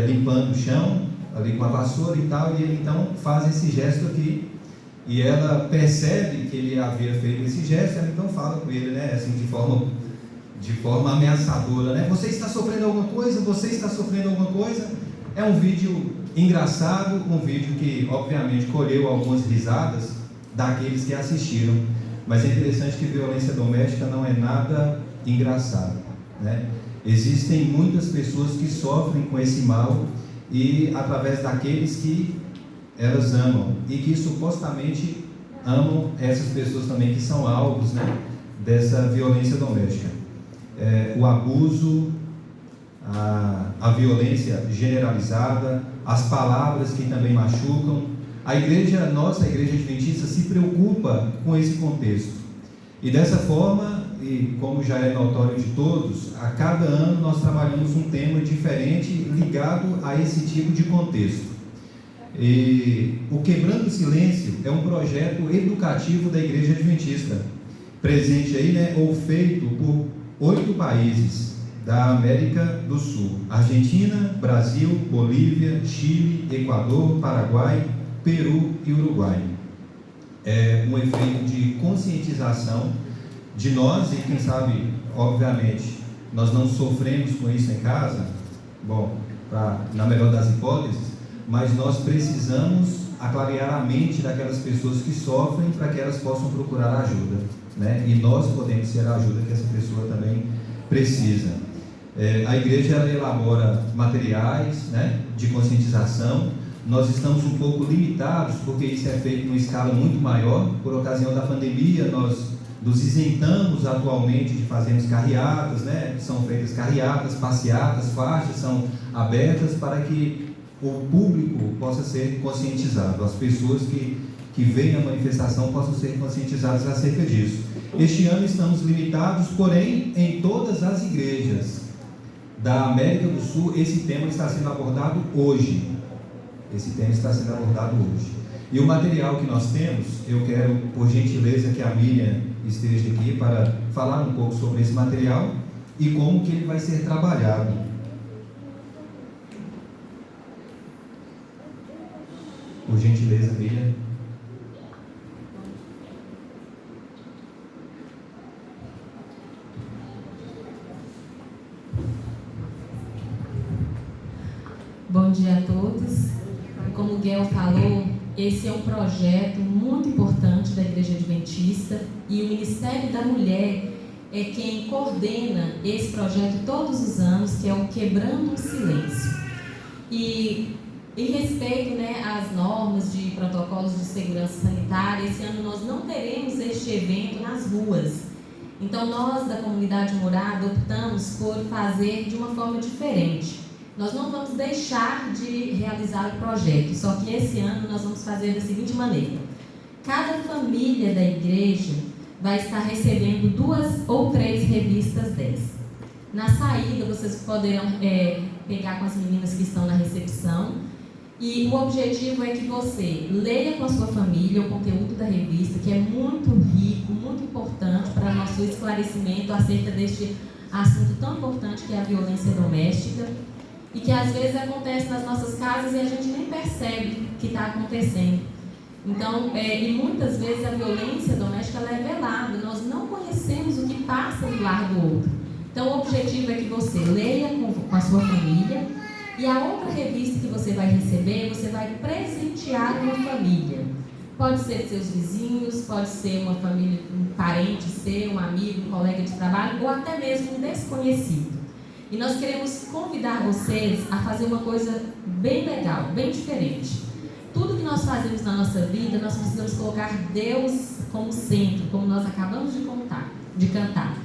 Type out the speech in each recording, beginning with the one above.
limpando o chão, ali com a vassoura e tal, e ele então faz esse gesto aqui, e ela percebe que ele havia feito esse gesto, ela então fala com ele, né, assim, de forma ameaçadora, né? Você está sofrendo alguma coisa? Você está sofrendo alguma coisa? É um vídeo engraçado, um vídeo que obviamente colheu algumas risadas daqueles que assistiram, mas é interessante que violência doméstica não é nada engraçado, né? Existem muitas pessoas que sofrem com esse mal, e através daqueles que elas amam e que supostamente amam essas pessoas também que são alvos, né, dessa violência doméstica. O abuso, a violência generalizada, as palavras que também machucam. A nossa igreja adventista se preocupa com esse contexto, e dessa forma, e como já é notório de todos, a cada ano nós trabalhamos um tema diferente ligado a esse tipo de contexto. E o Quebrando o Silêncio é um projeto educativo da igreja adventista, presente aí, né, ou feito por 8 países da América do Sul: Argentina, Brasil, Bolívia, Chile, Equador, Paraguai, Peru e Uruguai. É um efeito de conscientização de nós, e quem sabe, obviamente, nós não sofremos com isso em casa, na melhor das hipóteses, mas nós precisamos aclarear a mente daquelas pessoas que sofrem para que elas possam procurar ajuda, né? E nós podemos ser a ajuda que essa pessoa também precisa. A igreja ela elabora materiais, né, de conscientização. Nós estamos um pouco limitados, porque isso é feito em uma escala muito maior. Por ocasião da pandemia, nós nos isentamos atualmente de fazermos carreatas, né? São feitas carreatas, passeatas, faixas são abertas para que o público possa ser conscientizado, as pessoas que veem a manifestação possam ser conscientizadas acerca disso. Este ano estamos limitados, porém, em todas as igrejas da América do Sul, esse tema está sendo abordado hoje. E o material que nós temos, eu quero, por gentileza, que a Miriam esteja aqui para falar um pouco sobre esse material e como que ele vai ser trabalhado. Por gentileza, Miriam. Bom dia a todos. Como o Guel falou, esse é um projeto muito importante da Igreja Adventista, e o Ministério da Mulher é quem coordena esse projeto todos os anos, que é o Quebrando o Silêncio. E em respeito, né, às normas de protocolos de segurança sanitária, esse ano nós não teremos este evento nas ruas. Então nós da comunidade Morada optamos por fazer de uma forma diferente. Nós não vamos deixar de realizar o projeto, só que esse ano nós vamos fazer da seguinte maneira: cada família da igreja vai estar recebendo 2 ou 3 revistas dessas. Na saída vocês poderão pegar com as meninas que estão na recepção, e o objetivo é que você leia com a sua família o conteúdo da revista, que é muito rico, muito importante para nosso esclarecimento acerca deste assunto tão importante que é a violência doméstica, e que às vezes acontece nas nossas casas e a gente nem percebe que está acontecendo. Então, e muitas vezes a violência doméstica ela é velada, nós não conhecemos o que passa no lar do outro. Então, o objetivo é que você leia com a sua família, e a outra revista que você vai receber, você vai presentear uma família. Pode ser seus vizinhos, pode ser uma família, um parente seu, um amigo, um colega de trabalho, ou até mesmo um desconhecido. E nós queremos convidar vocês a fazer uma coisa bem legal, bem diferente. Tudo que nós fazemos na nossa vida, nós precisamos colocar Deus como centro, como nós acabamos de cantar.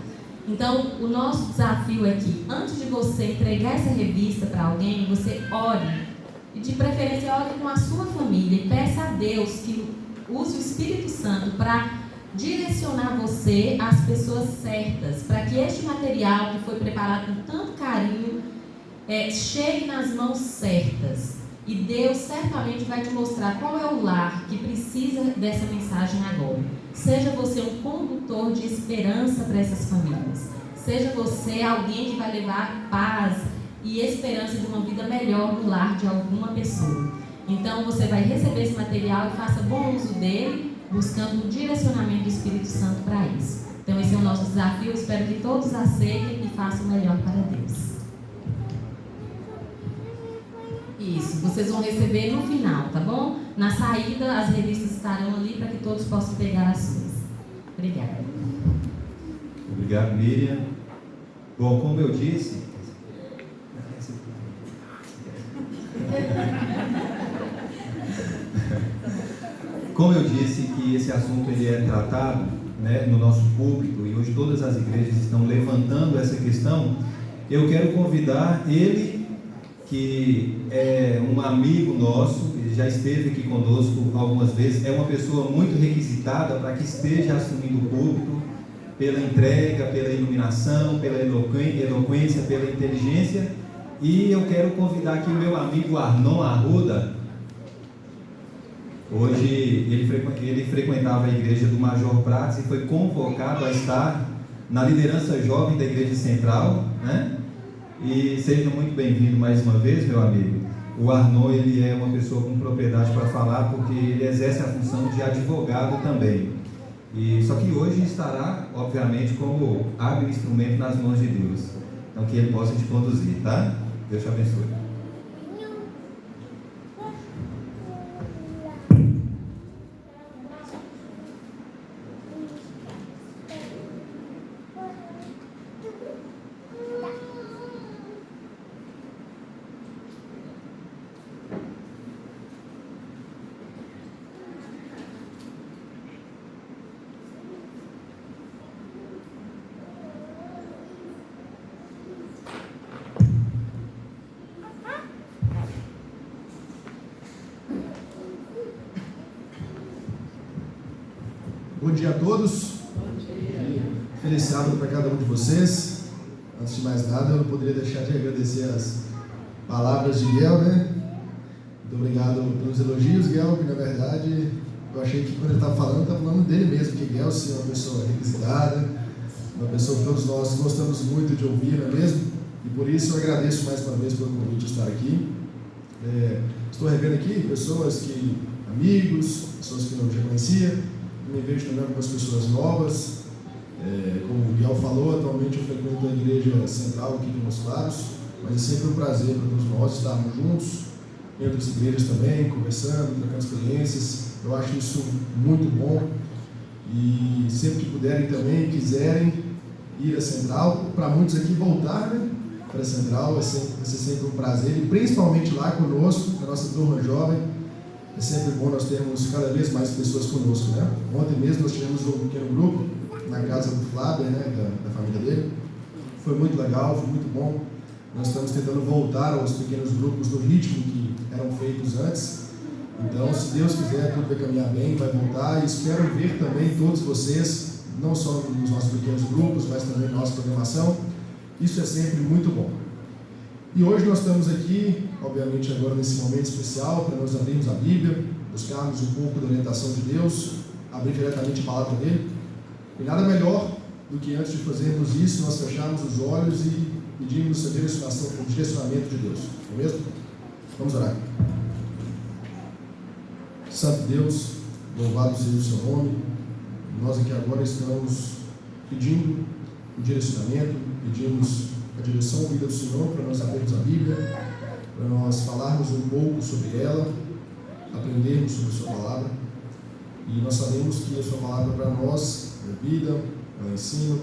Então, o nosso desafio é que, antes de você entregar essa revista para alguém, você ore, e de preferência ore com a sua família, e peça a Deus que use o Espírito Santo para direcionar você às pessoas certas, para que este material que foi preparado com tanto carinho chegue nas mãos certas. E Deus certamente vai te mostrar qual é o lar que precisa dessa mensagem agora. Seja você um condutor de esperança para essas famílias. Seja você alguém que vai levar paz e esperança de uma vida melhor no lar de alguma pessoa. Então você vai receber esse material e faça bom uso dele, buscando o direcionamento do Espírito Santo para isso. Então esse é o nosso desafio, espero que todos aceitem e façam o melhor para Deus. Isso, vocês vão receber no final, tá bom? Na saída as revistas estarão ali para que todos possam pegar as suas. Obrigada. Obrigado, Miriam. Bom, como eu disse, que esse assunto ele é tratado, né, no nosso público, e hoje todas as igrejas estão levantando essa questão, eu quero convidar ele, que é um amigo nosso, ele já esteve aqui conosco algumas vezes, é uma pessoa muito requisitada para que esteja assumindo o púlpito, pela entrega, pela iluminação, pela eloquência, pela inteligência. E eu quero convidar aqui o meu amigo Arnon Arruda. Hoje ele frequentava a igreja do Major Prats e foi convocado a estar na liderança jovem da Igreja Central, né? E seja muito bem-vindo mais uma vez, meu amigo. O Arnon, ele é uma pessoa com propriedade para falar, porque ele exerce a função de advogado também. Só que hoje estará, obviamente, como hábil instrumento nas mãos de Deus. Então que ele possa te conduzir, tá? Deus te abençoe. Bom dia a todos. Feliz sábado para cada um de vocês. Antes de mais nada, eu não poderia deixar de agradecer as palavras de Guel, né? Muito obrigado pelos elogios, Guel, que na verdade eu achei que quando ele estava falando dele mesmo, que Guel sim é uma pessoa requisitada, uma pessoa que todos nós gostamos muito de ouvir, não é mesmo? E por isso eu agradeço mais uma vez pelo convite de estar aqui. Estou revendo aqui pessoas amigos, pessoas que eu já conhecia. Me vejo também algumas pessoas novas. Como o Miguel falou, atualmente eu frequento a Igreja Central aqui de Montes Claros, mas é sempre um prazer para todos nós estarmos juntos, em outras igrejas também, conversando, trocando experiências. Eu acho isso muito bom. E sempre que puderem também, quiserem ir à Central, para muitos aqui voltar, né, para a Central, vai ser sempre um prazer, e principalmente lá conosco, na nossa turma jovem. É sempre bom nós termos cada vez mais pessoas conosco, né? Ontem mesmo nós tivemos um pequeno grupo na casa do Flávio, né, da família dele. Foi muito legal, foi muito bom. Nós estamos tentando voltar aos pequenos grupos no ritmo que eram feitos antes. Então, se Deus quiser, tudo vai caminhar bem, vai voltar. E espero ver também todos vocês, não só nos nossos pequenos grupos, mas também na nossa programação. Isso é sempre muito bom. E hoje nós estamos aqui, obviamente agora nesse momento especial, para nós abrirmos a Bíblia, buscarmos um pouco da orientação de Deus, abrir diretamente a palavra dele. E nada melhor do que antes de fazermos isso, nós fecharmos os olhos e pedirmos o direcionamento de Deus. Não é mesmo? Vamos orar. Santo Deus, louvado seja o seu nome. Nós aqui agora estamos pedindo o direcionamento, pedimos a direção e vida do Senhor para nós abrirmos a Bíblia, para nós falarmos um pouco sobre ela, aprendermos sobre a sua palavra. E nós sabemos que a sua palavra para nós é vida, ela é ensino,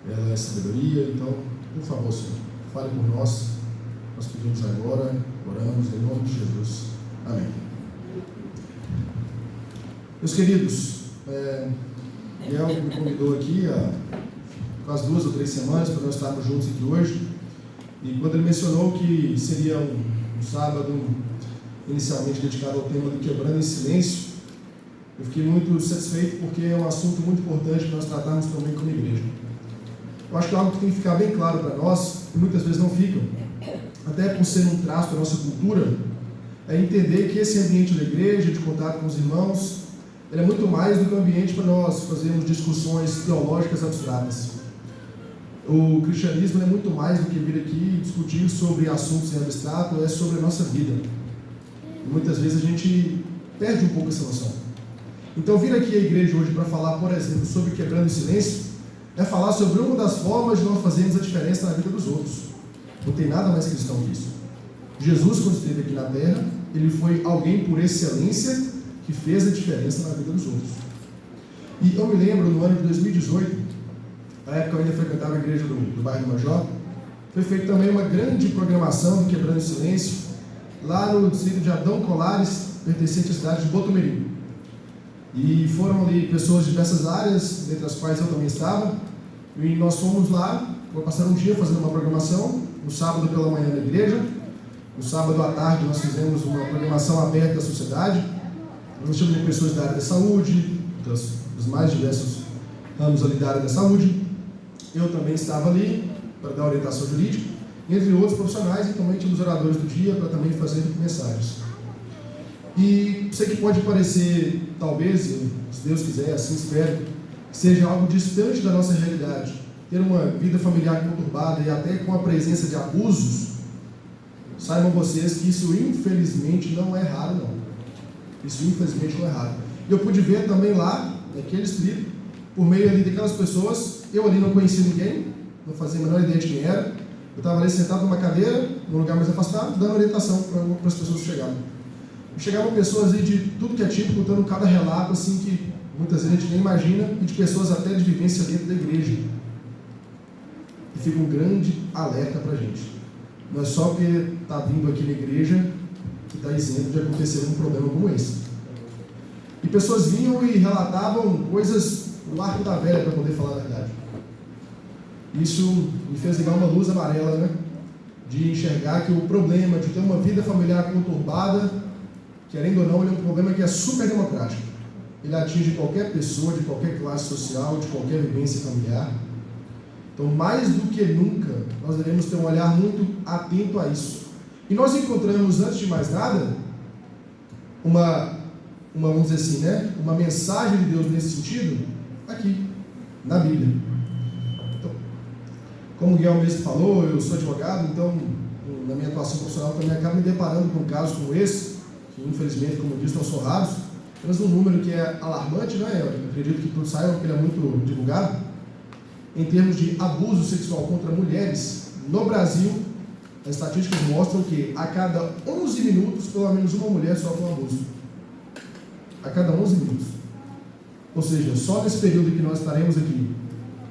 ela é sabedoria. Então, por favor, Senhor, fale por nós. Nós pedimos agora, oramos em nome de Jesus. Amém. Meus queridos, Miguel me convidou aqui há quase 2 ou 3 semanas para nós estarmos juntos aqui hoje. E quando ele mencionou que seria um sábado inicialmente dedicado ao tema do quebrando em silêncio, eu fiquei muito satisfeito, porque é um assunto muito importante para nós tratarmos também como igreja. Eu acho que é algo que tem que ficar bem claro para nós, e muitas vezes não fica, até por ser um traço da nossa cultura, é entender que esse ambiente da igreja, de contato com os irmãos, ele é muito mais do que um ambiente para nós fazermos discussões teológicas abstratas. O cristianismo é muito mais do que vir aqui e discutir sobre assuntos em abstrato, é sobre a nossa vida. E muitas vezes a gente perde um pouco essa noção. Então, vir aqui à igreja hoje para falar, por exemplo, sobre quebrando o silêncio, é falar sobre uma das formas de nós fazermos a diferença na vida dos outros. Não tem nada mais cristão que isso. Jesus, quando esteve aqui na terra, ele foi alguém por excelência que fez a diferença na vida dos outros. E eu me lembro, no ano de 2018, na época eu ainda frequentava a igreja do bairro do Major, foi feita também uma grande programação do Quebrando o Silêncio, lá no distrito de Adão Colares, pertencente à cidade de Botumirim. E foram ali pessoas de diversas áreas, dentre as quais eu também estava, e nós fomos lá, passaram um dia fazendo uma programação, no sábado pela manhã na igreja, no sábado à tarde nós fizemos uma programação aberta à sociedade, nós tivemos pessoas da área da saúde, dos mais diversos ramos ali da área da saúde, eu também estava ali para dar orientação jurídica, entre outros profissionais, e também tínhamos oradores do dia para também fazer mensagens. E sei que pode parecer, talvez, se Deus quiser, assim espero, que seja algo distante da nossa realidade, ter uma vida familiar conturbada e até com a presença de abusos. Saibam vocês que isso infelizmente não é raro, não. Isso infelizmente não é raro. Eu pude ver também lá, naquele distrito, por meio ali daquelas pessoas, eu ali não conhecia ninguém, não fazia a menor ideia de quem era, eu estava ali sentado numa cadeira, num lugar mais afastado, dando orientação para as pessoas que chegavam. Chegavam pessoas aí de tudo que é tipo, contando cada relato, assim, que muitas vezes a gente nem imagina, e de pessoas até de vivência dentro da igreja. E fica um grande alerta para a gente. Não é só porque está vindo aqui na igreja que está isento de acontecer um problema como esse. E pessoas vinham e relatavam coisas no arco da velha, para poder falar a verdade. Isso me fez ligar uma luz amarela, né? De enxergar que o problema de ter uma vida familiar conturbada, querendo ou não, ele é um problema que é super democrático. Ele atinge qualquer pessoa, de qualquer classe social, de qualquer vivência familiar. Então, mais do que nunca, nós devemos ter um olhar muito atento a isso. E nós encontramos, antes de mais nada, vamos dizer assim, né? Uma mensagem de Deus nesse sentido, aqui, na Bíblia. Então, como o Guilherme mesmo falou, eu sou advogado, então, na minha atuação profissional, também acabo me deparando com casos como esse, que infelizmente, como eu disse, não são raros, mas um número que é alarmante, né? Eu acredito que todos saibam que ele é muito divulgado, em termos de abuso sexual contra mulheres. No Brasil, as estatísticas mostram que a cada 11 minutos, pelo menos uma mulher sofre um abuso. A cada 11 minutos. Ou seja, só nesse período que nós estaremos aqui,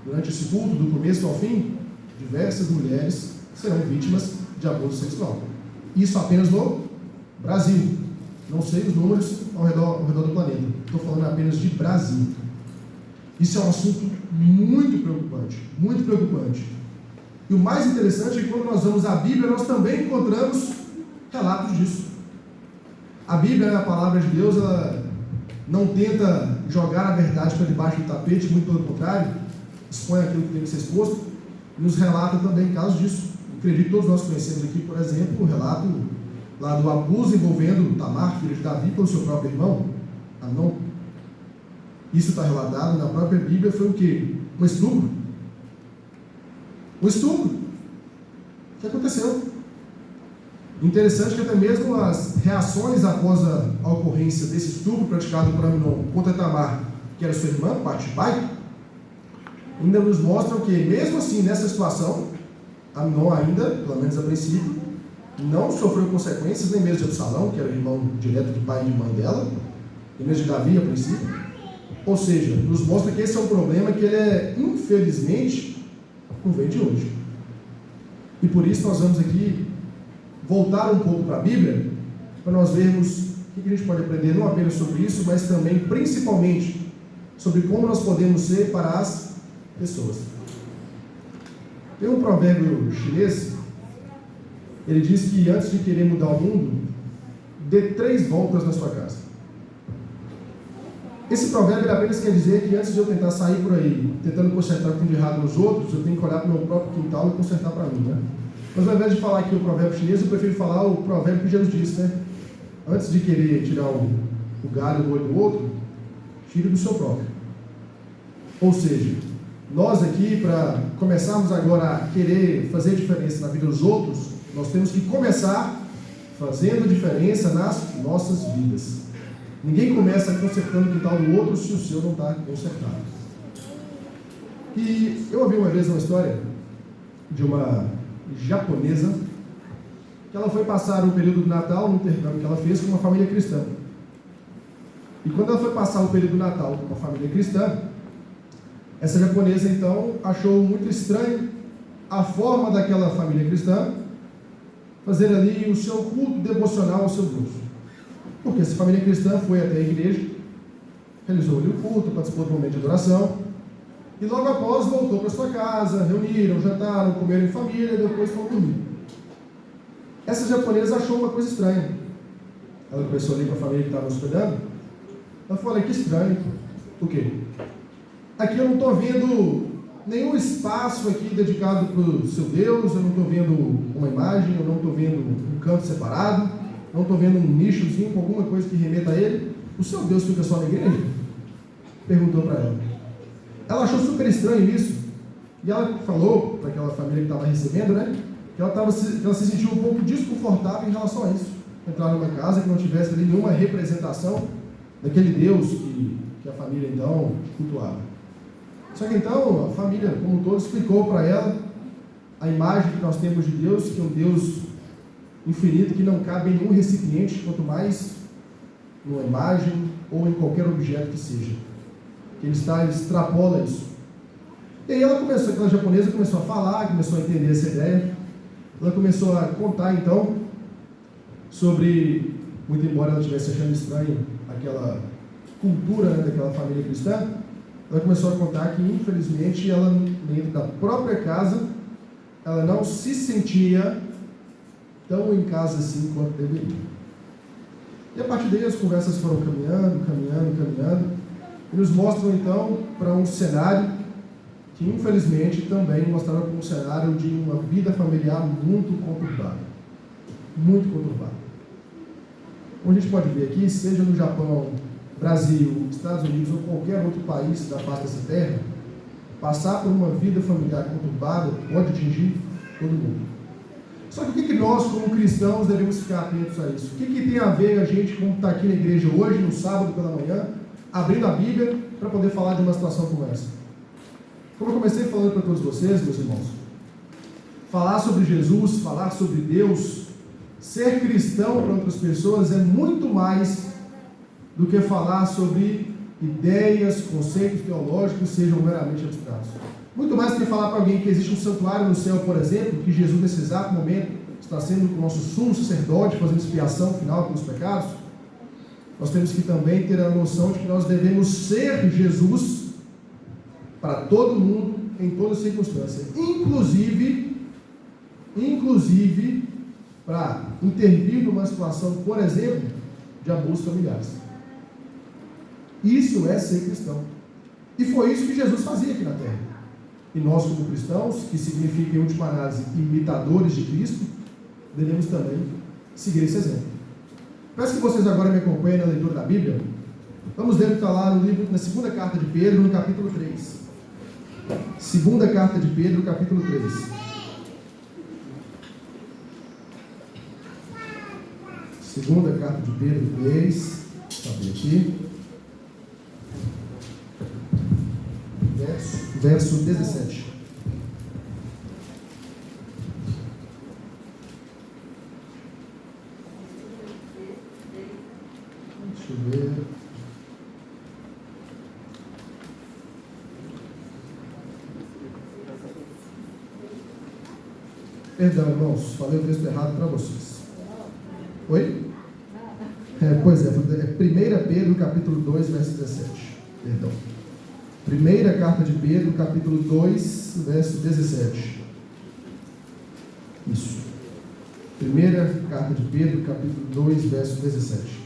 durante esse culto, do começo ao fim, diversas mulheres serão vítimas de abuso sexual. Isso apenas no Brasil. Não sei os números ao redor do planeta. Estou falando apenas de Brasil. Isso é um assunto muito preocupante. Muito preocupante. E o mais interessante é que quando nós vamos à Bíblia, nós também encontramos relatos disso. A Bíblia, a palavra de Deus, ela não tenta jogar a verdade para debaixo do tapete, muito pelo contrário, expõe aquilo que tem que ser exposto, e nos relata também casos disso. Eu acredito que todos nós conhecemos aqui, por exemplo, o relato lá do abuso envolvendo Tamar, filha de Davi, pelo seu próprio irmão, Amnon. Isso está relatado na própria Bíblia, foi o quê? Um estupro. Um estupro. O que aconteceu? Interessante que até mesmo as reações após a ocorrência desse estupro praticado por Amnon contra Tamar, que era sua irmã, parte de pai, ainda nos mostram que, mesmo assim, nessa situação, Amnon ainda, pelo menos a princípio, não sofreu consequências, nem mesmo de Absalão, que era o irmão direto de pai e de mãe dela, nem mesmo de Davi, a princípio. Ou seja, nos mostra que esse é um problema que ele é, infelizmente, não vem de hoje. E por isso nós vamos aqui voltar um pouco para a Bíblia, para nós vermos o que a gente pode aprender não apenas sobre isso, mas também, principalmente, sobre como nós podemos ser para as pessoas. Tem um provérbio chinês, ele diz que antes de querer mudar o mundo, dê 3 voltas na sua casa. Esse provérbio apenas quer dizer que antes de eu tentar sair por aí, tentando consertar o que tem de errado nos outros, eu tenho que olhar para o meu próprio quintal e consertar para mim, né? Mas ao invés de falar aqui o provérbio chinês, eu prefiro falar o provérbio que Jesus disse, né? Antes de querer tirar o galho do olho do outro, tire do seu próprio. Ou seja, Nós aqui, para começarmos agora a querer fazer diferença na vida dos outros, nós temos que começar fazendo diferença nas nossas vidas. Ninguém começa consertando o quintal do outro se o seu não está consertado. E eu ouvi uma vez uma história de uma japonesa que ela foi passar o período do Natal no intercâmbio que ela fez com uma família cristã. E quando ela foi passar o período do Natal com uma família cristã, essa japonesa então achou muito estranho a forma daquela família cristã fazer ali o seu culto devocional ao seu Deus. Porque essa família cristã foi até a igreja, realizou ali o culto, participou do momento de adoração, e logo após voltou para sua casa, reuniram, jantaram, comeram em família e depois foram dormir. Essa japonesa achou uma coisa estranha. Ela começou ali com a família que estava hospedando. Ela falou: olha, que estranho. O quê? Aqui eu não estou vendo nenhum espaço aqui dedicado para o seu Deus, eu não estou vendo uma imagem, eu não estou vendo um canto separado, não estou vendo um nichozinho com alguma coisa que remeta a ele. O seu Deus fica só na igreja? Perguntou para ela. Ela achou super estranho isso. E ela falou para aquela família que estava recebendo, né, que ela se sentiu um pouco desconfortável em relação a isso. Entrar numa casa que não tivesse ali nenhuma representação daquele Deus que a família então cultuava. Só que então a família como um todo explicou para ela a imagem que nós temos de Deus, que é um Deus infinito, que não cabe em nenhum recipiente, quanto mais numa imagem ou em qualquer objeto que seja. Que ele extrapola isso. E aí aquela japonesa começou a falar, começou a entender essa ideia. Ela começou a contar então sobre, muito embora ela estivesse achando estranho aquela cultura, né, daquela família cristã, ela começou a contar que infelizmente ela, dentro da própria casa, ela não se sentia tão em casa assim quanto deveria. E a partir daí as conversas foram caminhando, e nos mostram então para um cenário que infelizmente também mostrava como um cenário de uma vida familiar muito conturbada. Muito conturbada. Como a gente pode ver aqui, seja no Japão, Brasil, Estados Unidos ou qualquer outro país da face dessa terra, passar por uma vida familiar conturbada pode atingir todo mundo. Só que o que nós, como cristãos, devemos ficar atentos a isso? O que tem a ver a gente, como está aqui na igreja hoje, no sábado pela manhã, abrindo a Bíblia para poder falar de uma situação como essa? Como eu comecei falando para todos vocês, meus irmãos, falar sobre Jesus, falar sobre Deus, ser cristão para outras pessoas é muito mais do que falar sobre ideias, conceitos teológicos que sejam meramente abstratos. Muito mais do que falar para alguém que existe um santuário no céu, por exemplo, que Jesus nesse exato momento está sendo o nosso sumo sacerdote, fazendo expiação final pelos pecados. Nós temos que também ter a noção de que nós devemos ser Jesus para todo mundo, em toda circunstância, inclusive para intervir numa situação, por exemplo, de abusos familiares. Isso é ser cristão. E foi isso que Jesus fazia aqui na terra. E nós, como cristãos, que significa em última análise imitadores de Cristo, devemos também seguir esse exemplo. Peço que vocês agora me acompanhem na leitura da Bíblia. Vamos ler o que está lá no livro, na segunda carta de Pedro, no capítulo 3. Segunda carta de Pedro, capítulo 3. Segunda carta de Pedro 3. Deixa eu abrir aqui. Verso 17. Deixa eu ver. Perdão, irmãos, falei o texto errado para vocês. Oi? Pois é, 1 Pedro, capítulo 2, verso 17. Perdão. Primeira carta de Pedro, capítulo 2, verso 17. Isso. Primeira carta de Pedro, capítulo 2, verso 17.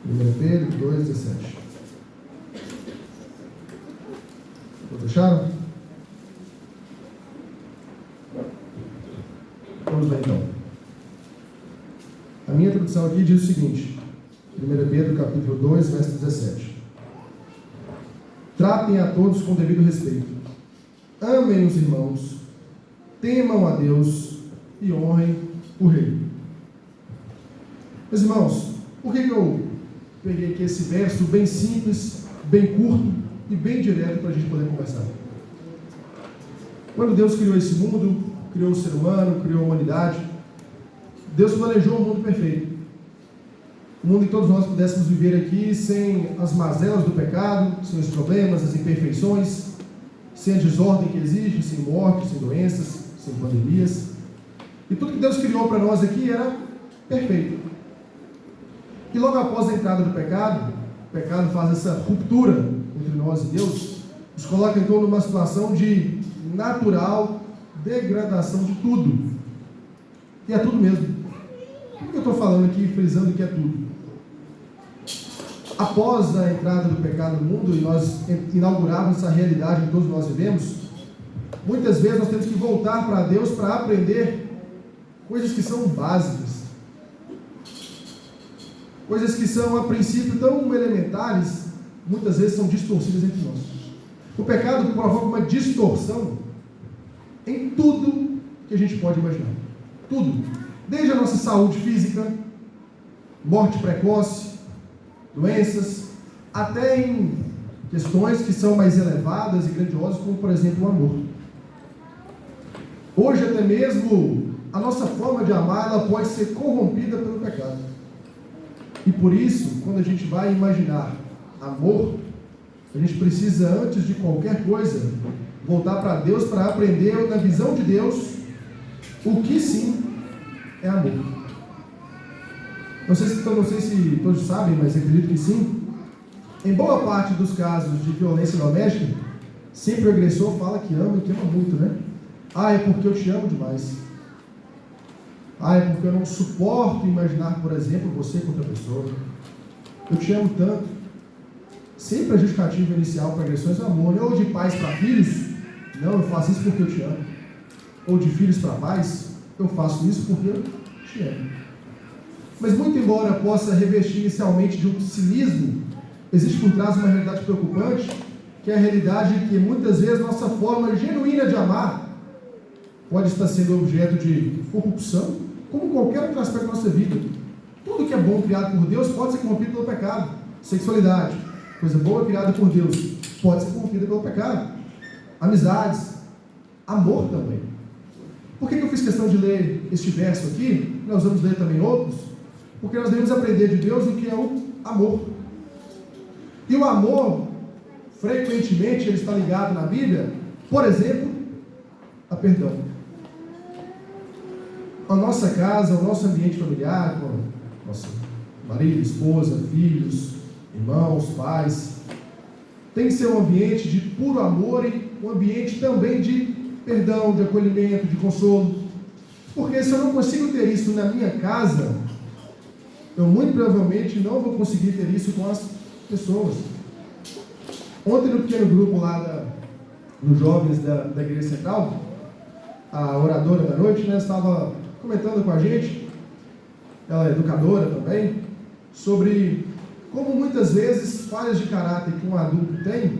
Primeira Pedro 2, 17. Todos acharam? Vamos lá então. A minha tradução aqui diz o seguinte: 1 Pedro capítulo 2, verso 17. Tratem a todos com devido respeito. Amem os irmãos, temam a Deus e honrem o rei. Meus irmãos, por que eu peguei aqui esse verso bem simples, bem curto e bem direto para a gente poder conversar? Quando Deus criou esse mundo, criou o ser humano, criou a humanidade, Deus planejou um mundo perfeito. Um mundo em que todos nós pudéssemos viver aqui sem as mazelas do pecado, sem os problemas, as imperfeições, sem a desordem que existe, sem morte, sem doenças, sem pandemias. E tudo que Deus criou para nós aqui era perfeito. E logo após a entrada do pecado, o pecado faz essa ruptura entre nós e Deus, nos coloca então numa situação de natural degradação de tudo. E é tudo mesmo. Por que eu estou falando aqui, frisando que é tudo? Após a entrada do pecado no mundo, e nós inaugurarmos essa realidade que todos nós vivemos, muitas vezes nós temos que voltar para Deus para aprender coisas que são básicas. Coisas que são, a princípio, tão elementares, muitas vezes são distorcidas entre nós. O pecado provoca uma distorção em tudo que a gente pode imaginar. Tudo. Desde a nossa saúde física, morte precoce, doenças, até em questões que são mais elevadas e grandiosas, como, por exemplo, o amor. Hoje, até mesmo, a nossa forma de amar, ela pode ser corrompida pelo pecado. E por isso, quando a gente vai imaginar amor, a gente precisa, antes de qualquer coisa, voltar para Deus para aprender, na visão de Deus, o que sim é amor. Não sei se todos sabem, mas acredito que sim. Em boa parte dos casos de violência doméstica, sempre o agressor fala que ama e que ama muito, né? Ah, é porque eu te amo demais. Ah, é porque eu não suporto imaginar, por exemplo, você com outra pessoa. Eu te amo tanto. Sempre a justificativa inicial para agressões é amor. Ou de pais para filhos, não, eu faço isso porque eu te amo. Ou de filhos para pais, eu faço isso porque eu te amo. Mas muito embora possa revestir inicialmente de um cinismo, existe por trás uma realidade preocupante, que é a realidade de que muitas vezes nossa forma genuína de amar pode estar sendo objeto de corrupção, como qualquer outro aspecto da nossa vida. Tudo que é bom criado por Deus pode ser corrompido pelo pecado. Sexualidade, coisa boa criada por Deus, pode ser corrompida pelo pecado. Amizades, amor também. Por que eu fiz questão de ler este verso aqui? Nós vamos ler também outros, porque nós devemos aprender de Deus o que é o amor. E o amor, frequentemente, ele está ligado na Bíblia, por exemplo, a perdão. A nossa casa, o nosso ambiente familiar, com nosso marido, esposa, filhos, irmãos, pais, tem que ser um ambiente de puro amor e um ambiente também de perdão, de acolhimento, de consolo. Porque se eu não consigo ter isso na minha casa, eu muito provavelmente não vou conseguir ter isso com as pessoas. Ontem no pequeno grupo lá nos jovens da Igreja Central, a oradora da noite, né, estava comentando com a gente, ela é educadora também, sobre como muitas vezes falhas de caráter que um adulto tem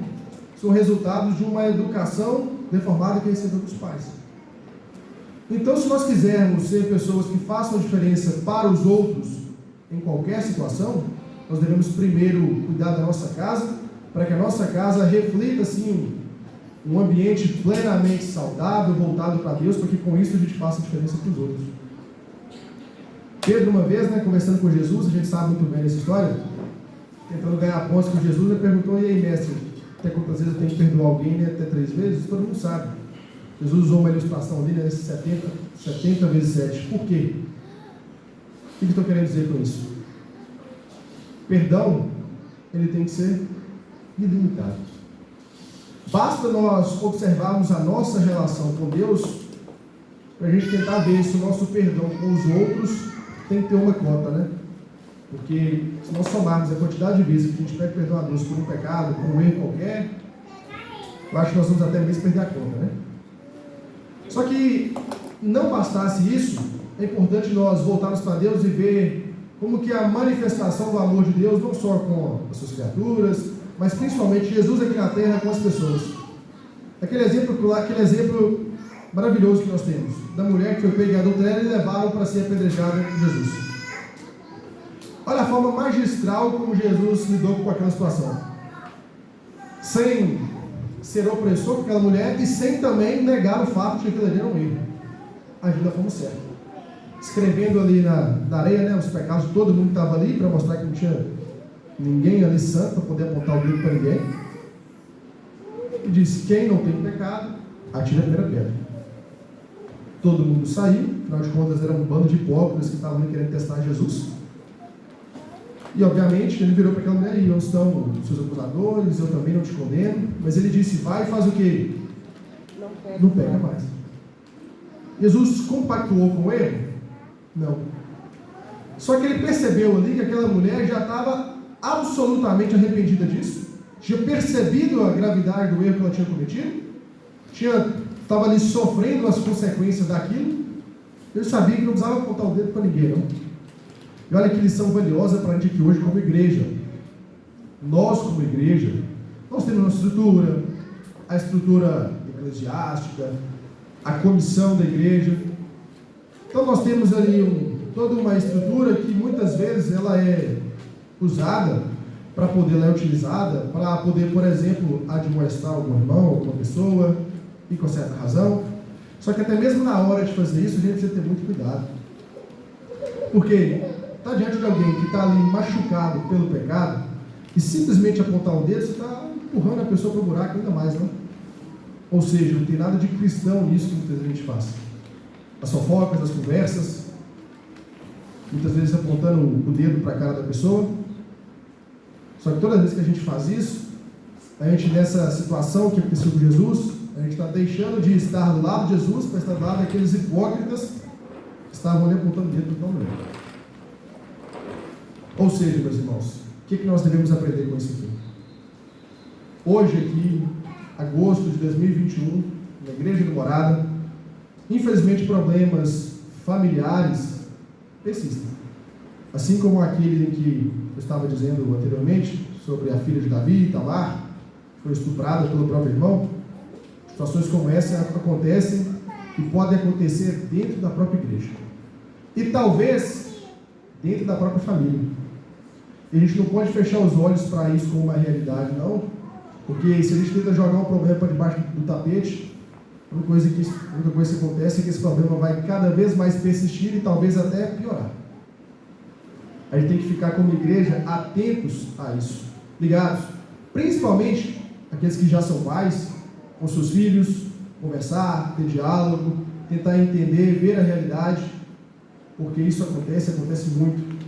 são resultados de uma educação deformada que recebeu dos pais. Então, se nós quisermos ser pessoas que façam a diferença para os outros em qualquer situação, nós devemos primeiro cuidar da nossa casa, para que a nossa casa reflita assim um ambiente plenamente saudável, voltado para Deus, para que com isso a gente faça a diferença para os outros. Pedro, uma vez, né, conversando com Jesus, a gente sabe muito bem dessa história, tentando ganhar pontos com Jesus, ele perguntou: e aí, mestre, até quantas vezes eu tenho que perdoar alguém, né? Até 3 vezes? Todo mundo sabe. Jesus usou uma ilustração ali, né, nesses 70 vezes 7. Por quê? O que eu estou querendo dizer com isso? Perdão, ele tem que ser ilimitado. Basta nós observarmos a nossa relação com Deus para a gente tentar ver se o nosso perdão com os outros tem que ter uma cota, né? Porque se nós somarmos a quantidade de vezes que a gente pede perdão a Deus por um pecado, por um erro qualquer, eu acho que nós vamos até mesmo perder a conta, né? Só que não bastasse isso, é importante nós voltarmos para Deus e ver como que a manifestação do amor de Deus, não só com as suas criaturas, mas principalmente Jesus aqui na terra com as pessoas. Aquele exemplo maravilhoso que nós temos, da mulher que foi pega em adultério e levaram para ser apedrejada por Jesus. Olha a forma magistral como Jesus lidou com aquela situação. Sem ser opressor com aquela mulher e sem também negar o fato de que aquilo ali era um erro. Agiu da forma certa. Escrevendo ali na areia, né, os pecados de todo mundo que estava ali, para mostrar que não tinha ninguém ali santo para poder apontar o dedo para ninguém. E disse: quem não tem pecado, atira a primeira pedra. Todo mundo saiu, afinal de contas era um bando de hipócritas que estavam ali querendo testar Jesus. E obviamente ele virou para aquela mulher: e onde estão os seus acusadores? Eu também não te condeno. Mas ele disse: vai e faz o quê? Não pega mais. Jesus compactuou com o erro? Não. Só que ele percebeu ali que aquela mulher já estava absolutamente arrependida disso, tinha percebido a gravidade do erro que ela tinha cometido, estava ali sofrendo as consequências daquilo. Ele sabia que não precisava apontar o dedo para ninguém, não. E olha que lição valiosa para a gente aqui hoje como igreja. Nós como igreja, nós temos uma estrutura, a estrutura eclesiástica, a comissão da igreja. Então nós temos ali toda uma estrutura que muitas vezes ela é usada para poder, ela é utilizada para poder, por exemplo, admoestar algum irmão, alguma pessoa, e com certa razão. Só que até mesmo na hora de fazer isso, a gente precisa ter muito cuidado. Porque está diante de alguém que está ali machucado pelo pecado, e simplesmente apontar o dedo, você está empurrando a pessoa para o buraco ainda mais, não? Ou seja, não tem nada de cristão nisso que muitas vezes a gente faz. As fofocas, as conversas, muitas vezes apontando o dedo para a cara da pessoa. Só que toda vez que a gente faz isso, a gente, nessa situação que aconteceu com Jesus, a gente está deixando de estar do lado de Jesus para estar do lado daqueles hipócritas que estavam ali apontando o dedo para a mulher. Ou seja, meus irmãos, o que nós devemos aprender com isso aqui? Hoje aqui, agosto de 2021, na Igreja do Morada, infelizmente problemas familiares persistem. Assim como aquele que eu estava dizendo anteriormente, sobre a filha de Davi, Tamar, que foi estuprada pelo próprio irmão, situações como essa acontecem e podem acontecer dentro da própria igreja. E talvez dentro da própria família. E a gente não pode fechar os olhos para isso como uma realidade, não. Porque se a gente tenta jogar um problema para debaixo do tapete, a única coisa que acontece é que esse problema vai cada vez mais persistir e talvez até piorar. A gente tem que ficar como igreja atentos a isso, ligados, principalmente aqueles que já são pais, com seus filhos, conversar, ter diálogo, tentar entender, ver a realidade, porque isso acontece muito.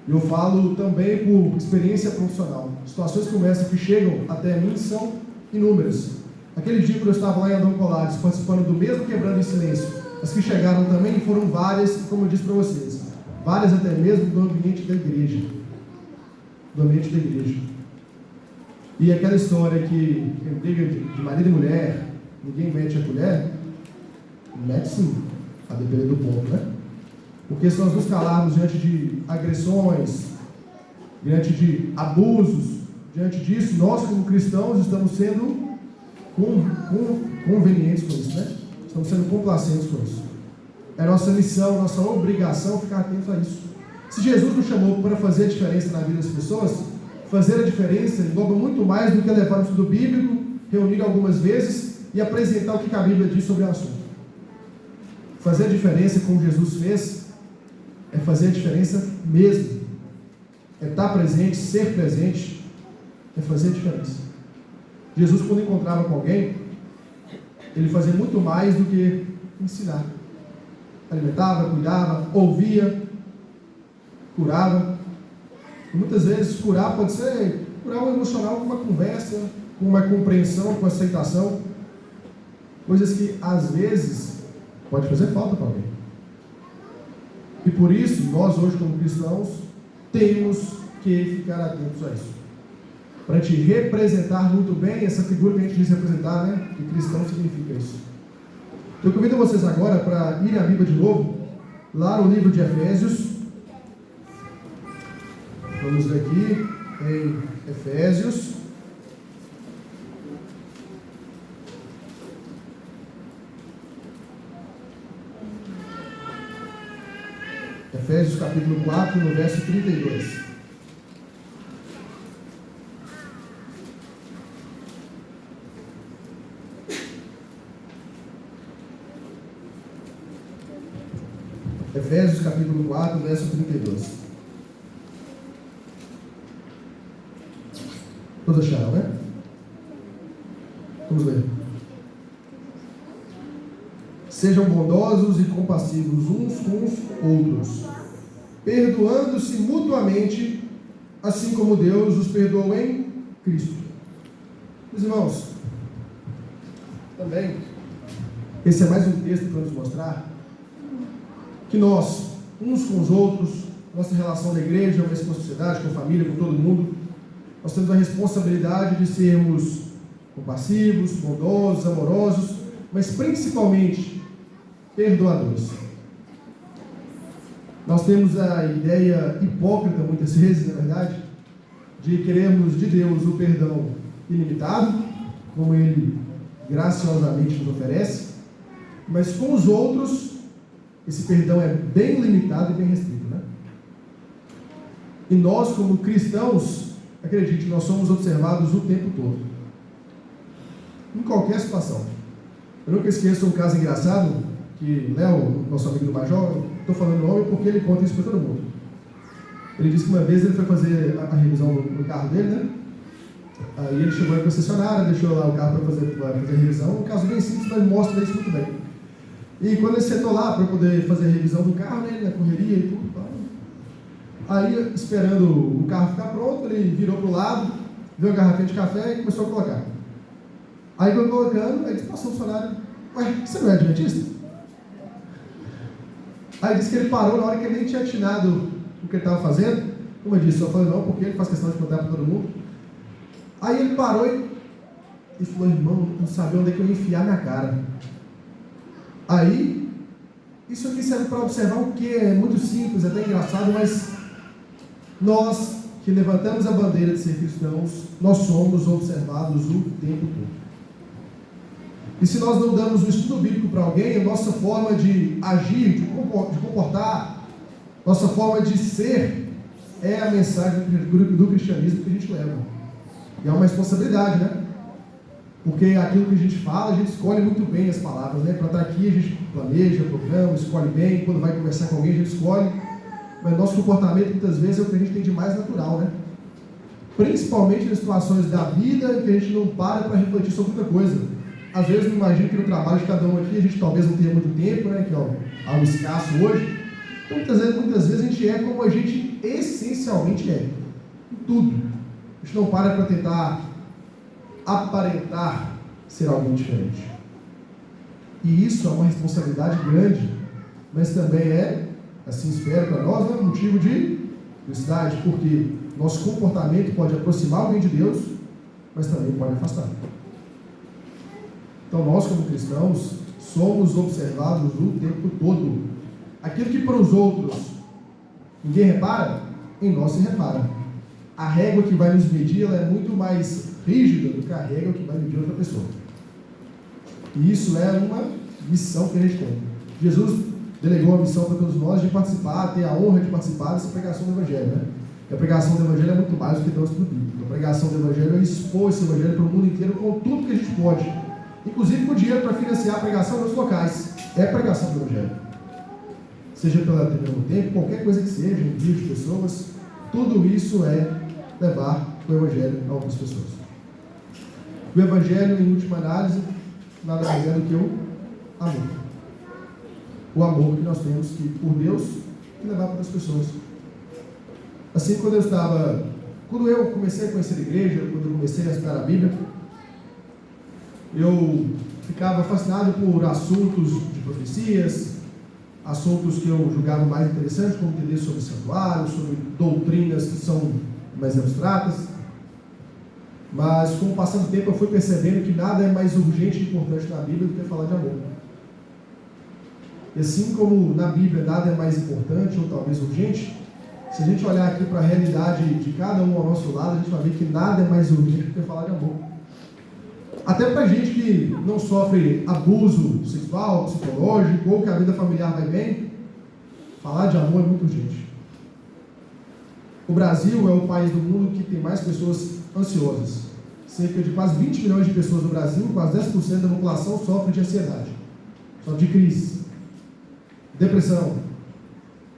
E eu falo também por experiência profissional. Situações como essa que chegam até mim são inúmeras. Aquele dia que eu estava lá em Adão Colares, participando do mesmo Quebrando em Silêncio, as que chegaram também foram várias, como eu disse para vocês, várias até mesmo do ambiente da igreja. Do ambiente da igreja. E aquela história que em briga de marido e mulher, ninguém mete a colher, mete sim, a depender do ponto, né? Porque se nós nos calarmos diante de agressões, diante de abusos, diante disso, nós como cristãos estamos sendo convenientes com isso, né? Estamos sendo complacentes com isso. É nossa missão, nossa obrigação ficar atentos a isso. Se Jesus nos chamou para fazer a diferença na vida das pessoas, fazer a diferença engloba muito mais do que levar um estudo bíblico, reunir algumas vezes e apresentar o que a Bíblia diz sobre o assunto. Fazer a diferença como Jesus fez é fazer a diferença mesmo. É estar presente, ser presente, é fazer a diferença. Jesus, quando encontrava com alguém, ele fazia muito mais do que ensinar. Alimentava, cuidava, ouvia, curava. E muitas vezes curar pode ser curar o emocional com uma conversa, com uma compreensão, com aceitação. Coisas que às vezes pode fazer falta para alguém. E por isso, nós hoje como cristãos, temos que ficar atentos a isso. Para a gente representar muito bem essa figura que a gente diz representar, né? Que cristão significa isso. Eu convido vocês agora para irem à Bíblia de novo, lá no livro de Efésios, Vamos ler aqui em Efésios. Efésios capítulo 4, no verso 32. Efésios capítulo 4, verso 32. Todos acharam, né? Vamos ler. Sejam bondosos e compassivos uns com os outros, perdoando-se mutuamente, assim como Deus os perdoou em Cristo. Meus irmãos, também, esse é mais um texto para nos mostrar que nós, uns com os outros, nossa relação na igreja, mas com a sociedade, com a família, com todo mundo, nós temos a responsabilidade de sermos compassivos, bondosos, amorosos, mas principalmente perdoadores. Nós temos a ideia hipócrita, muitas vezes, na verdade, de querermos de Deus o perdão ilimitado, como Ele graciosamente nos oferece, mas com os outros, esse perdão é bem limitado e bem restrito, né? E nós, como cristãos, acredite, nós somos observados o tempo todo, em qualquer situação. Eu nunca esqueço um caso engraçado, que Léo, nosso amigo do Major, estou falando o nome porque ele conta isso para todo mundo. Ele disse que uma vez ele foi fazer a revisão no carro dele, né? Aí ele chegou na concessionária, deixou lá o carro para fazer a revisão, um caso bem simples, mas mostra isso muito bem. E quando ele sentou lá para poder fazer a revisão do carro, né, na correria e tudo, aí esperando o carro ficar pronto, ele virou para o lado, viu a garrafinha de café e começou a colocar. Aí quando colocando, aí passou o funcionário: ué, você não é adventista? Aí disse que ele parou na hora que ele nem tinha atinado o que ele estava fazendo. Como eu disse, só falei não, porque ele faz questão de contar para todo mundo. Aí ele parou e falou: irmão, não sabia onde é que eu ia enfiar minha cara. Aí, isso aqui serve para observar o que é muito simples, até engraçado, mas nós que levantamos a bandeira de ser cristãos, nós somos observados o tempo todo. E se nós não damos um estudo bíblico para alguém, a nossa forma de agir, de comportar, nossa forma de ser, é a mensagem do cristianismo que a gente leva. E é uma responsabilidade, né? Porque aquilo que a gente fala, a gente escolhe muito bem as palavras, né? Para estar aqui a gente planeja, programa, escolhe bem, quando vai conversar com alguém a gente escolhe, mas nosso comportamento muitas vezes é o que a gente tem de mais natural, né? Principalmente nas situações da vida em que a gente não para refletir sobre muita coisa. Às vezes eu imagino que no trabalho de cada um aqui a gente talvez não tenha muito tempo, né? Que é algo escasso hoje. Então muitas vezes a gente é como a gente essencialmente é, em tudo. A gente não para tentar aparentar ser alguém diferente. E isso é uma responsabilidade grande, mas também é, assim espero para nós, um motivo de felicidade, porque nosso comportamento pode aproximar alguém de Deus, mas também pode afastar. Então nós, como cristãos, somos observados o tempo todo. Aquilo que para os outros ninguém repara, em nós se repara. A régua que vai nos medir, ela é muito mais rígida do que a régua que vai medir outra pessoa. E isso é uma missão que a gente tem. Jesus delegou a missão para todos nós de participar, ter a honra de participar dessa pregação do Evangelho, né? E a pregação do Evangelho é muito mais do que dar o estudo bíblico. A pregação do Evangelho é expor esse Evangelho para o mundo inteiro com tudo que a gente pode, inclusive com dinheiro para financiar a pregação nos locais. É a pregação do Evangelho. Seja pela TV no tempo, qualquer coisa que seja, envio de pessoas, tudo isso é levar o Evangelho a outras pessoas. O Evangelho, em última análise, nada mais é do que o amor. O amor que nós temos que, por Deus, que levar para as pessoas. Assim, quando eu comecei a conhecer a igreja, quando eu comecei a estudar a Bíblia, eu ficava fascinado por assuntos de profecias, assuntos que eu julgava mais interessantes, como entender sobre santuários, sobre doutrinas que são mais abstratas. Mas com o passar do tempo eu fui percebendo que nada é mais urgente e importante na Bíblia do que falar de amor. E assim como na Bíblia nada é mais importante ou talvez urgente, Se a gente olhar aqui para a realidade de cada um ao nosso lado, a gente vai ver que nada é mais urgente do que falar de amor. Até para gente que não sofre abuso sexual, psicológico, ou que a vida familiar vai bem, falar de amor é muito urgente. O Brasil é o país do mundo que tem mais pessoas ansiosas. Cerca de quase 20 milhões de pessoas no Brasil, quase 10% da população sofre de ansiedade, sofre de crise, depressão,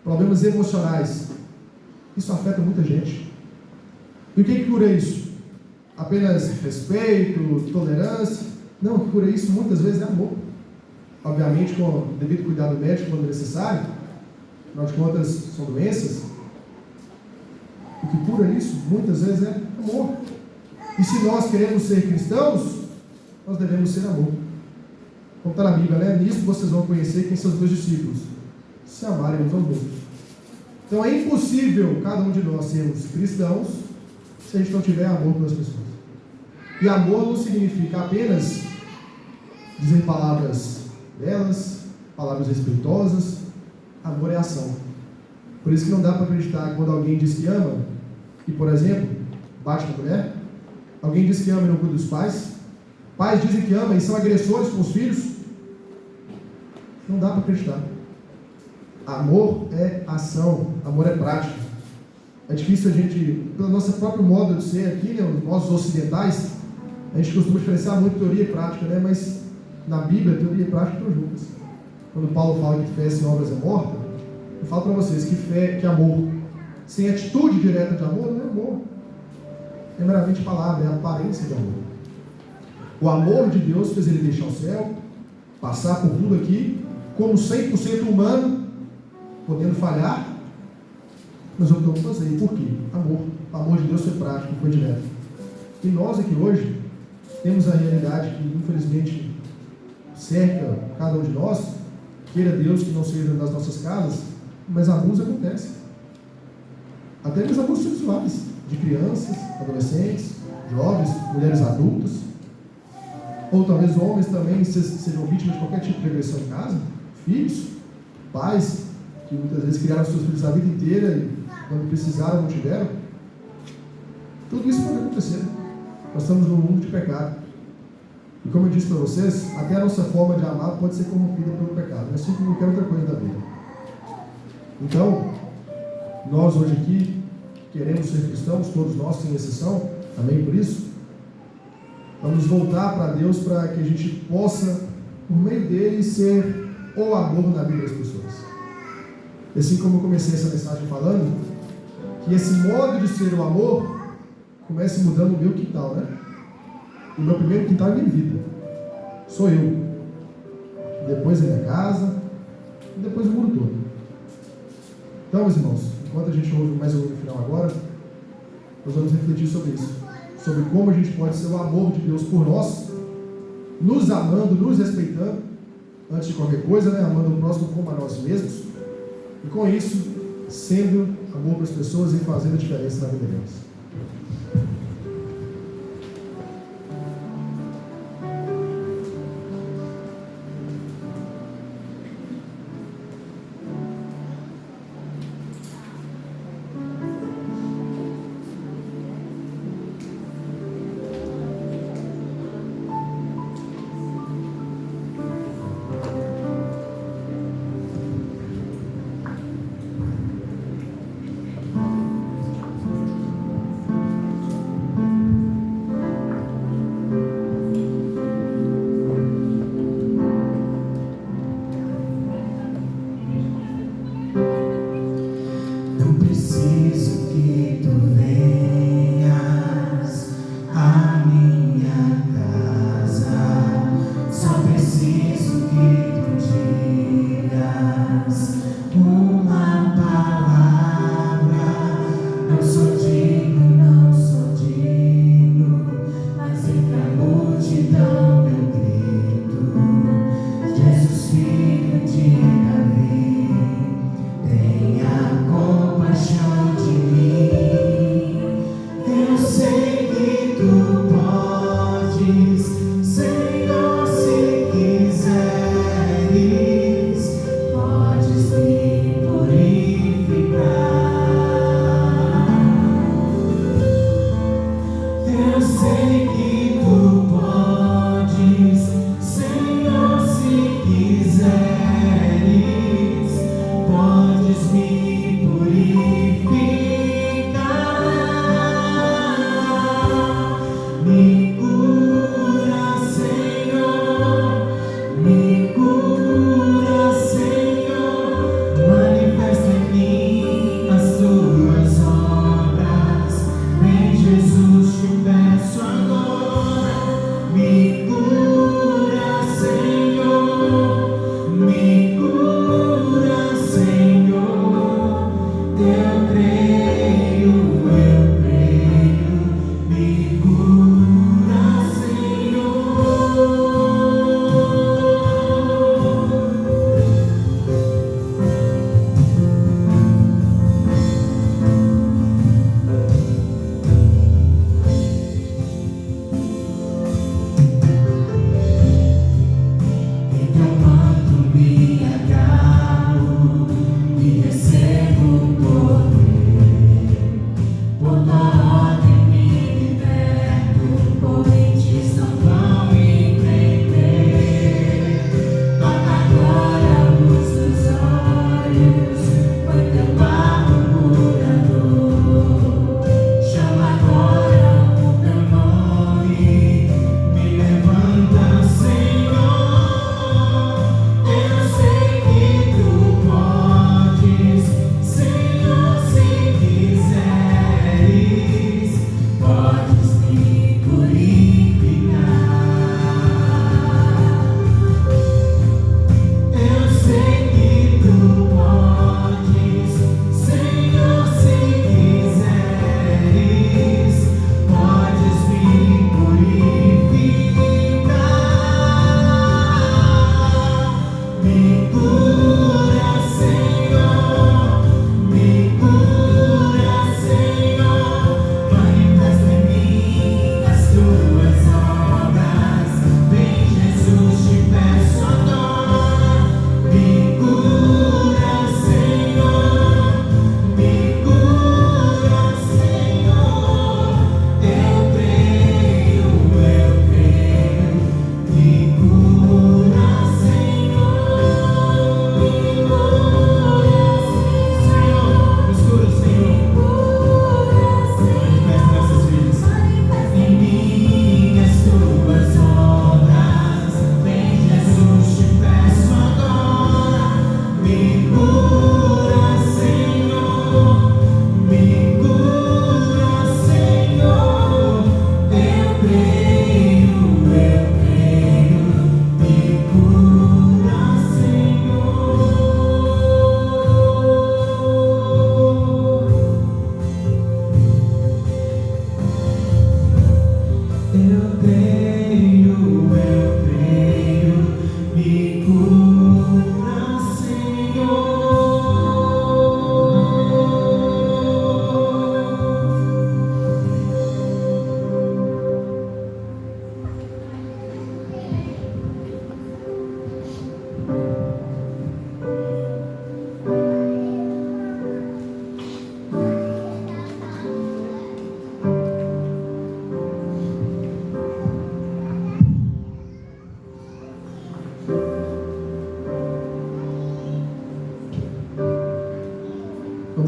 problemas emocionais. Isso afeta muita gente. E o que cura isso? Apenas respeito, tolerância? Não, o que cura isso muitas vezes é amor. Obviamente com o devido cuidado médico quando necessário, afinal de contas são doenças. O que cura isso muitas vezes é amor. E se nós queremos ser cristãos, nós devemos ser amor. Como está na Bíblia, né? Nisso vocês vão conhecer quem são os meus discípulos, se amarem uns aos outros. Então é impossível cada um de nós sermos cristãos se a gente não tiver amor pelas pessoas. E amor não significa apenas dizer palavras belas, palavras respeitosas. Amor é ação. Por isso que não dá para acreditar quando alguém diz que ama e, por exemplo, bate na mulher. Alguém diz que ama e não cuida dos pais. Pais dizem que amam e são agressores com os filhos. Não dá para acreditar. Amor é ação, amor é prática. É difícil a gente, pelo nosso próprio modo de ser aqui, né, nós ocidentais, a gente costuma diferenciar muito teoria e prática, né, mas na Bíblia, teoria e prática estão juntas. Quando Paulo fala que fé sem obras é morta, eu falo para vocês que fé, que amor, sem atitude direta de amor, não é amor. É meramente palavra, é a aparência de amor. O amor de Deus fez ele deixar o céu, passar por tudo aqui, como 100% humano, podendo falhar, mas optou por fazer. E por quê? Amor. O amor de Deus foi prático, foi direto. E nós aqui hoje temos a realidade que infelizmente cerca cada um de nós, queira Deus que não seja nas nossas casas, mas abuso acontece. Até mesmo abusos sexuais de crianças, adolescentes, jovens, mulheres adultas, ou talvez homens também sejam vítimas de qualquer tipo de agressão em casa, filhos, pais que muitas vezes criaram seus filhos a vida inteira e quando precisaram não tiveram. Tudo isso pode acontecer. Nós estamos num mundo de pecado. E como eu disse para vocês, até a nossa forma de amar pode ser corrompida pelo pecado, assim como qualquer outra coisa da vida. Então, nós hoje aqui queremos ser cristãos, todos nós, sem exceção, amém por isso? Vamos voltar para Deus para que a gente possa, por meio dele, ser o amor na vida das pessoas. E assim como eu comecei essa mensagem falando, que esse modo de ser o amor comece mudando o meu quintal, né? O meu primeiro quintal é minha vida. Sou eu. Depois é minha casa. E depois o mundo todo. Então, meus irmãos, enquanto a gente ouve mais um final agora, nós vamos refletir sobre isso. Sobre como a gente pode ser o amor de Deus por nós, nos amando, nos respeitando, antes de qualquer coisa, né? Amando o próximo como a nós mesmos. E com isso, sendo amor para as pessoas e fazendo a diferença na vida delas.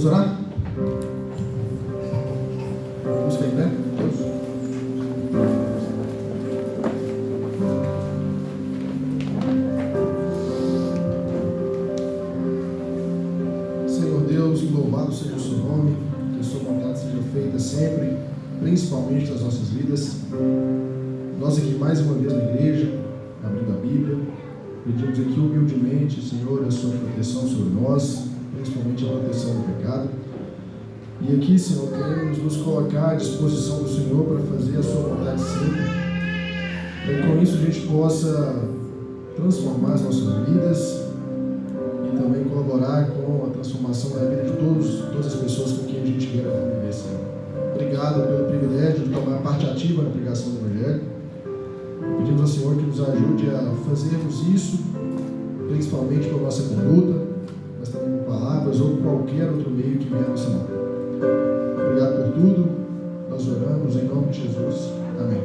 Vamos orar? Vamos ficar em pé? Senhor Deus, louvado seja o seu nome, que a sua vontade seja feita sempre, principalmente nas nossas vidas. Nós aqui mais uma vez na igreja, abrindo a Bíblia, pedimos aqui humildemente, Senhor, a sua proteção sobre nós, principalmente a proteção do pecado. E aqui, Senhor, queremos nos colocar à disposição do Senhor para fazer a sua vontade sempre, para que com isso a gente possa transformar as nossas vidas e também colaborar com a transformação da vida de todas as pessoas com quem a gente queira conviver, Senhor. Obrigado pelo privilégio de tomar parte ativa na pregação do Evangelho. Pedimos ao Senhor que nos ajude a fazermos isso, principalmente por nossa conduta, mas também por palavras ou qualquer outro meio que venha à nossa mão. Obrigado por tudo, nós oramos em nome de Jesus. Amém.